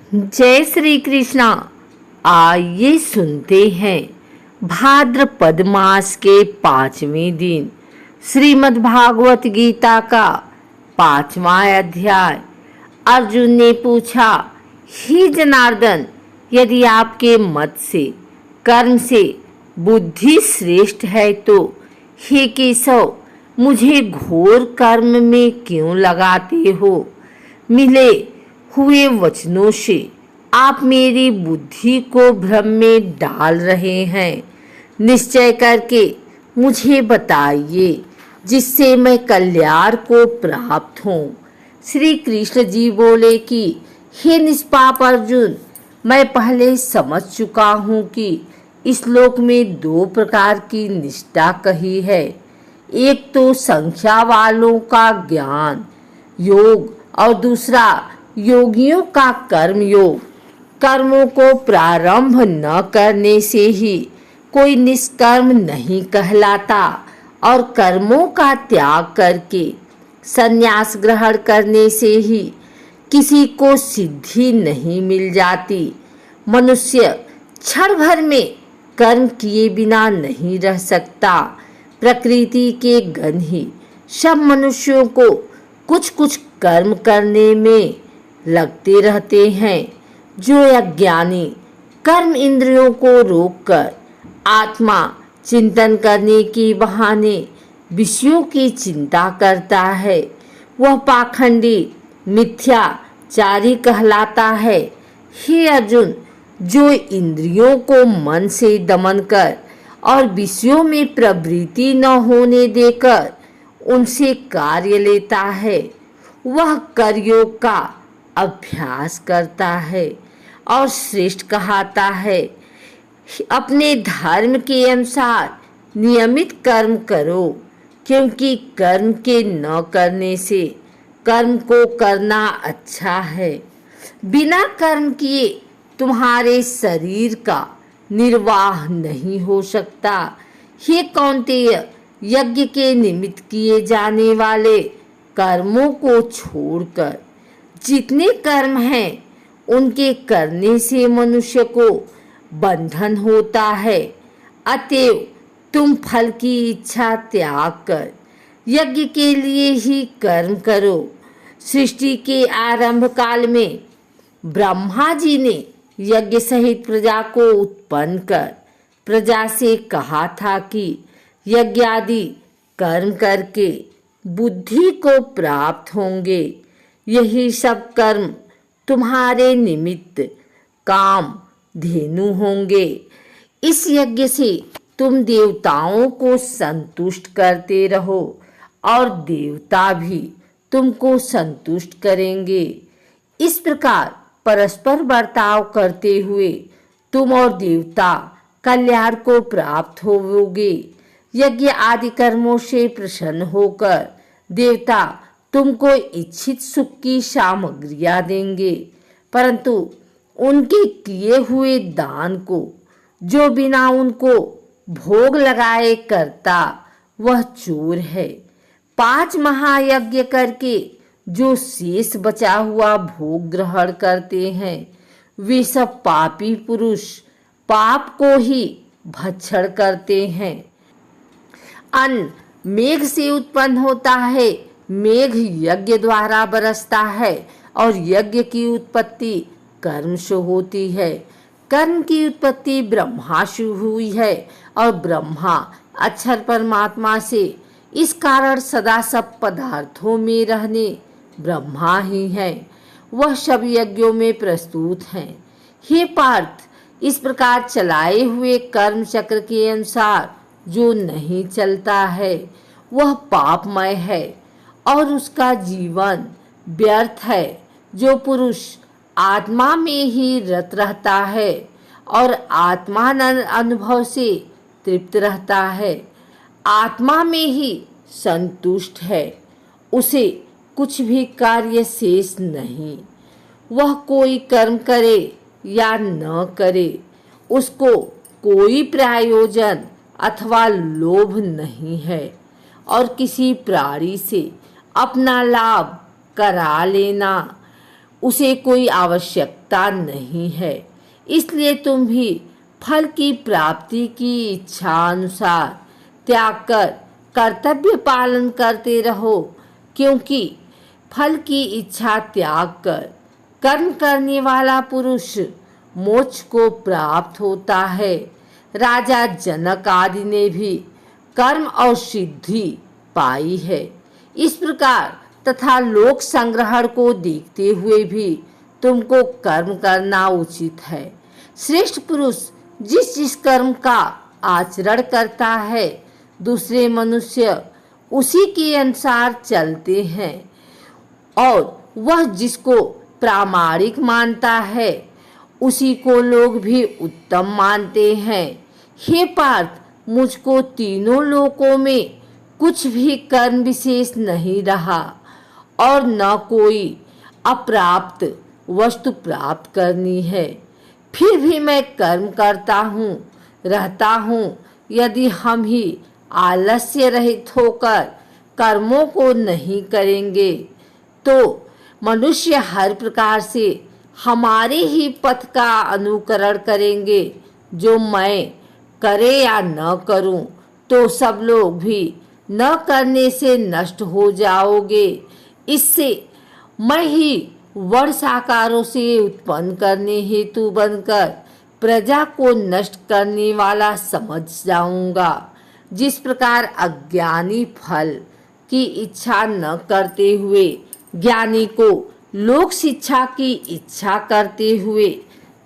जय श्री कृष्णा। आइए सुनते हैं भाद्रपद मास के 5वें दिन श्रीमद् भागवत गीता का 5वां अध्याय। अर्जुन ने पूछा, हे जनार्दन, यदि आपके मत से कर्म से बुद्धि श्रेष्ठ है तो हे केशव, मुझे घोर कर्म में क्यों लगाते हो? मिले हुए वचनों से आप मेरी बुद्धि को भ्रम में डाल रहे हैं। निश्चय करके मुझे बताइए जिससे मैं कल्याण को प्राप्त हूँ। श्री कृष्ण जी बोले कि हे निष्पाप अर्जुन, मैं पहले समझ चुका हूँ कि इस श्लोक में 2 प्रकार की निष्ठा कही है। एक तो संख्या वालों का ज्ञान योग और दूसरा योगियों का कर्म योग। कर्मों को प्रारंभ न करने से ही कोई निष्कर्म नहीं कहलाता और कर्मों का त्याग करके संन्यास ग्रहण करने से ही किसी को सिद्धि नहीं मिल जाती। मनुष्य क्षण भर में कर्म किए बिना नहीं रह सकता। प्रकृति के गण ही सब मनुष्यों को कुछ कुछ कर्म करने में लगते रहते हैं। जो अज्ञानी कर्म इंद्रियों को रोककर आत्मा चिंतन करने के बहाने विषयों की चिंता करता है, वह पाखंडी मिथ्याचारी कहलाता है। हे अर्जुन, जो इंद्रियों को मन से दमन कर और विषयों में प्रवृत्ति न होने देकर उनसे कार्य लेता है, वह कर्मयोग का अभ्यास करता है और श्रेष्ठ कहता है। अपने धर्म के अनुसार नियमित कर्म करो, क्योंकि कर्म के न करने से कर्म को करना अच्छा है। बिना कर्म किए तुम्हारे शरीर का निर्वाह नहीं हो सकता। हे कौन्तेय, यज्ञ के निमित्त किए जाने वाले कर्मों को छोड़कर जितने कर्म हैं उनके करने से मनुष्य को बंधन होता है। अतएव तुम फल की इच्छा त्याग कर यज्ञ के लिए ही कर्म करो। सृष्टि के आरंभ काल में ब्रह्मा जी ने यज्ञ सहित प्रजा को उत्पन्न कर प्रजा से कहा था कि यज्ञ आदि कर्म करके बुद्धि को प्राप्त होंगे। यही सब कर्म तुम्हारे निमित्त काम धेनु होंगे। इस यज्ञ से तुम देवताओं को संतुष्ट करते रहो और देवता भी तुमको संतुष्ट करेंगे। इस प्रकार परस्पर बर्ताव करते हुए तुम और देवता कल्याण को प्राप्त होवोगे। यज्ञ आदि कर्मों से प्रसन्न होकर देवता तुमको इच्छित सुख की सामग्रियां देंगे, परंतु उनके किए हुए दान को जो बिना उनको भोग लगाए करता, वह चोर है। 5 महायज्ञ करके जो शेष बचा हुआ भोग ग्रहण करते हैं, वे सब पापी पुरुष पाप को ही भक्षण करते हैं। अन्न मेघ से उत्पन्न होता है, मेघ यज्ञ द्वारा बरसता है और यज्ञ की उत्पत्ति कर्म से होती है। कर्म की उत्पत्ति ब्रह्मा से हुई है और ब्रह्मा अक्षर परमात्मा से, इस कारण सदा सब पदार्थों में रहने ब्रह्मा ही है। वह सब यज्ञों में प्रस्तुत हैं। हे पार्थ, इस प्रकार चलाए हुए कर्म चक्र के अनुसार जो नहीं चलता है, वह पापमय है और उसका जीवन व्यर्थ है। जो पुरुष आत्मा में ही रत रहता है और आत्मानंद अनुभव से तृप्त रहता है, आत्मा में ही संतुष्ट है, उसे कुछ भी कार्य शेष नहीं। वह कोई कर्म करे या न करे, उसको कोई प्रयोजन अथवा लोभ नहीं है और किसी प्राणी से अपना लाभ करा लेना उसे कोई आवश्यकता नहीं है। इसलिए तुम भी फल की प्राप्ति की इच्छा अनुसार त्याग कर कर्तव्य पालन करते रहो, क्योंकि फल की इच्छा त्याग कर कर्म करने वाला पुरुष मोक्ष को प्राप्त होता है। राजा जनक आदि ने भी कर्म और सिद्धि पाई है। इस प्रकार तथा लोक संग्रहण को देखते हुए भी तुमको कर्म करना उचित है। श्रेष्ठ पुरुष जिस जिस कर्म का आचरण करता है, दूसरे मनुष्य उसी के अनुसार चलते हैं, और वह जिसको प्रामाणिक मानता है उसी को लोग भी उत्तम मानते हैं। हे पार्थ, मुझको तीनों लोकों में कुछ भी कर्म विशेष नहीं रहा और न कोई अप्राप्त वस्तु प्राप्त करनी है, फिर भी मैं कर्म करता हूँ रहता हूँ। यदि हम ही आलस्य रहित होकर कर्मों को नहीं करेंगे तो मनुष्य हर प्रकार से हमारे ही पथ का अनुकरण करेंगे। जो मैं करे या न करूं तो सब लोग भी न करने से नष्ट हो जाओगे। इससे मैं ही वर्षाकारों से उत्पन्न करने हेतु बनकर प्रजा को नष्ट करने वाला समझ जाऊंगा। जिस प्रकार अज्ञानी फल की इच्छा न करते हुए ज्ञानी को लोक शिक्षा की इच्छा करते हुए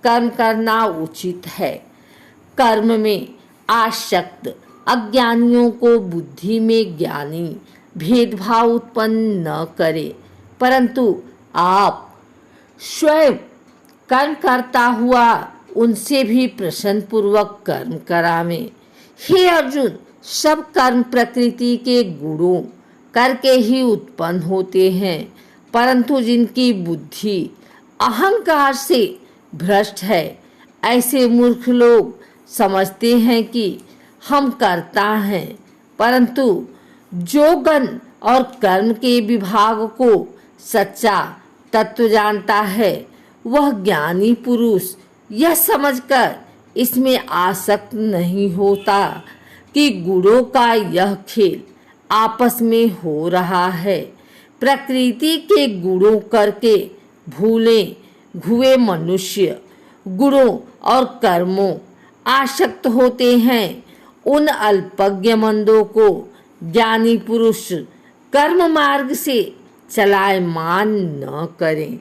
कर्म करना उचित है। कर्म में आसक्त अज्ञानियों को बुद्धि में ज्ञानी भेदभाव उत्पन्न न करे, परंतु आप स्वयं कर्म करता हुआ उनसे भी प्रसन्न पूर्वक कर्म करावें। हे अर्जुन, सब कर्म प्रकृति के गुणों करके ही उत्पन्न होते हैं, परंतु जिनकी बुद्धि अहंकार से भ्रष्ट है, ऐसे मूर्ख लोग समझते हैं कि हम करता हैं, परंतु जो गण और कर्म के विभाग को सच्चा तत्व जानता है, वह ज्ञानी पुरुष यह समझकर इसमें आसक्त नहीं होता कि गुणों का यह खेल आपस में हो रहा है। प्रकृति के गुणों करके भूले हुए मनुष्य गुणों और कर्मों आसक्त होते हैं। उन अल्पज्ञ मंदों को ज्ञानी पुरुष कर्म मार्ग से चलायमान न करें।